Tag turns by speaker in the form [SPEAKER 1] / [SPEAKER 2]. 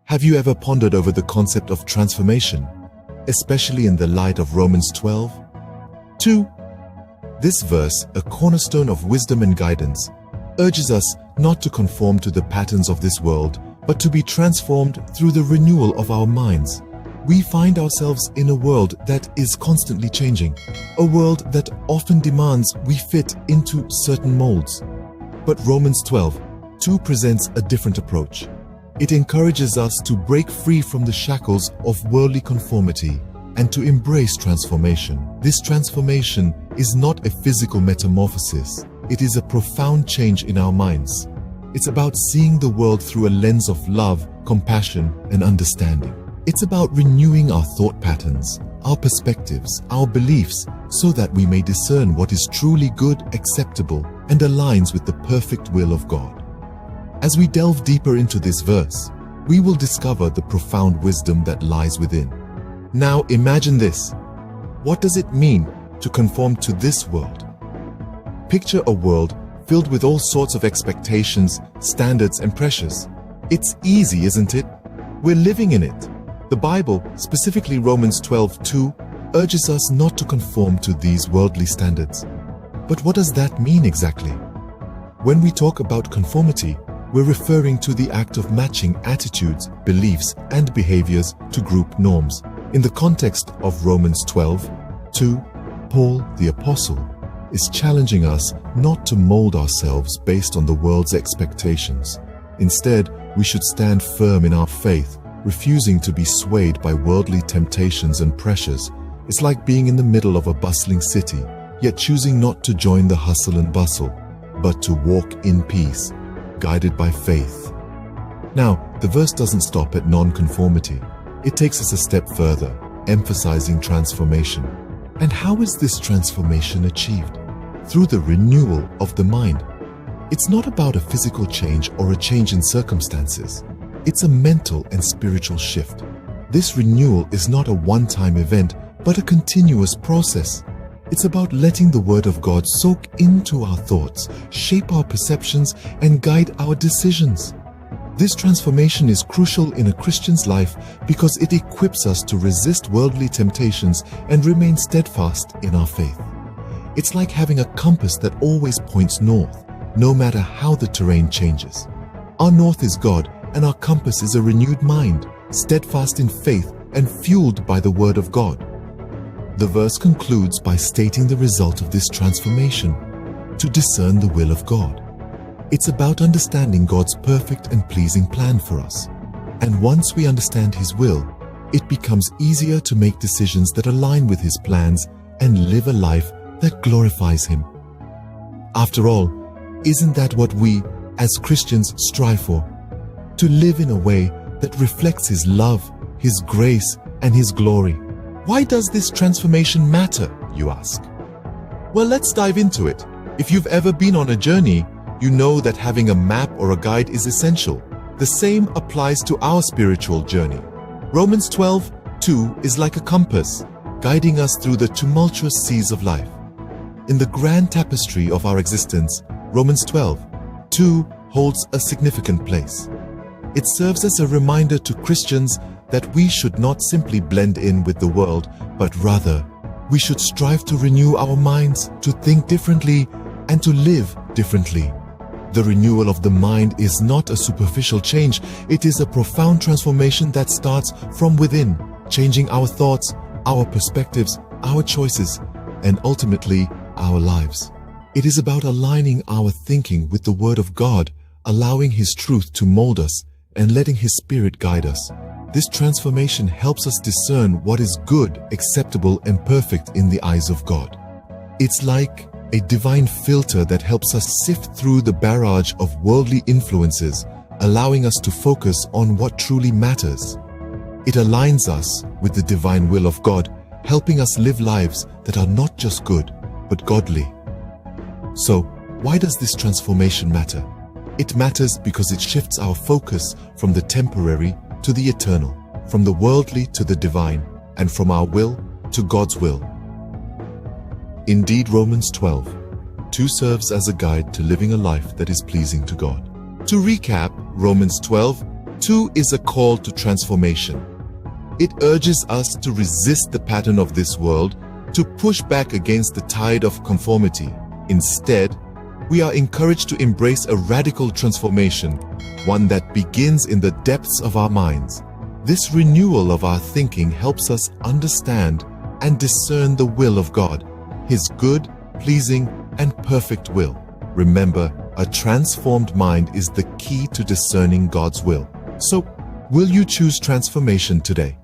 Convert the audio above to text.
[SPEAKER 1] Have you ever pondered over the concept of transformation, especially in the light of Romans 12:2? This verse, a cornerstone of wisdom and guidance, urges us not to conform to the patterns of this world, but to be transformed through the renewal of our minds. We find ourselves in a world that is constantly changing, a world that often demands we fit into certain molds. But Romans 12:2 presents a different approach. It encourages us to break free from the shackles of worldly conformity and to embrace transformation. This transformation is not a physical metamorphosis. It is a profound change in our minds. It's about seeing the world through a lens of love, compassion, and understanding. It's about renewing our thought patterns, our perspectives, our beliefs, so that we may discern what is truly good, acceptable, and aligns with the perfect will of God. As we delve deeper into this verse, we will discover the profound wisdom that lies within. Now imagine this. What does it mean to conform to this world? Picture a world filled with all sorts of expectations, standards, and pressures. It's easy, isn't it? We're living in it. The Bible, specifically Romans 12:2, urges us not to conform to these worldly standards. But what does that mean exactly? When we talk about conformity, we're referring to the act of matching attitudes, beliefs, and behaviors to group norms. In the context of Romans 12:2, Paul, the apostle, is challenging us not to mold ourselves based on the world's expectations. Instead, we should stand firm in our faith, refusing to be swayed by worldly temptations and pressures. It's like being in the middle of a bustling city, yet choosing not to join the hustle and bustle, but to walk in peace, guided by faith. Now, the verse doesn't stop at non-conformity. It takes us a step further, emphasizing transformation. And how is this transformation achieved? Through the renewal of the mind. It's not about a physical change or a change in circumstances. It's a mental and spiritual shift. This renewal is not a one-time event, but a continuous process. It's about letting the Word of God soak into our thoughts, shape our perceptions, and guide our decisions. This transformation is crucial in a Christian's life because it equips us to resist worldly temptations and remain steadfast in our faith. It's like having a compass that always points north, no matter how the terrain changes. Our north is God, and our compass is a renewed mind, steadfast in faith and fueled by the Word of God. The verse concludes by stating the result of this transformation: to discern the will of God. It's about understanding God's perfect and pleasing plan for us. And once we understand His will, it becomes easier to make decisions that align with His plans and live a life that glorifies Him. After all, isn't that what we, as Christians, strive for? To live in a way that reflects His love, His grace, and His glory. Why does this transformation matter, you ask? Well, let's dive into it. If you've ever been on a journey, you know that having a map or a guide is essential. The same applies to our spiritual journey. Romans 12:2 is like a compass, guiding us through the tumultuous seas of life. In the grand tapestry of our existence, Romans 12:2 holds a significant place. It serves as a reminder to Christians that we should not simply blend in with the world, but rather, we should strive to renew our minds, to think differently, and to live differently. The renewal of the mind is not a superficial change, it is a profound transformation that starts from within, changing our thoughts, our perspectives, our choices, and ultimately, our lives. It is about aligning our thinking with the Word of God, allowing His truth to mold us, and letting His Spirit guide us. This transformation helps us discern what is good, acceptable, and perfect in the eyes of God. It's like a divine filter that helps us sift through the barrage of worldly influences, allowing us to focus on what truly matters. It aligns us with the divine will of God, helping us live lives that are not just good, but godly. So, why does this transformation matter? It matters because it shifts our focus from the temporary to the eternal, from the worldly to the divine, and from our will to God's will. Indeed, Romans 12:2 serves as a guide to living a life that is pleasing to God. To recap, Romans 12 2 is a call to transformation. It urges us to resist the pattern of this world, to push back against the tide of conformity. Instead, we are encouraged to embrace a radical transformation, one that begins in the depths of our minds. This renewal of our thinking helps us understand and discern the will of God, His good, pleasing, and perfect will. Remember, a transformed mind is the key to discerning God's will. So, will you choose transformation today?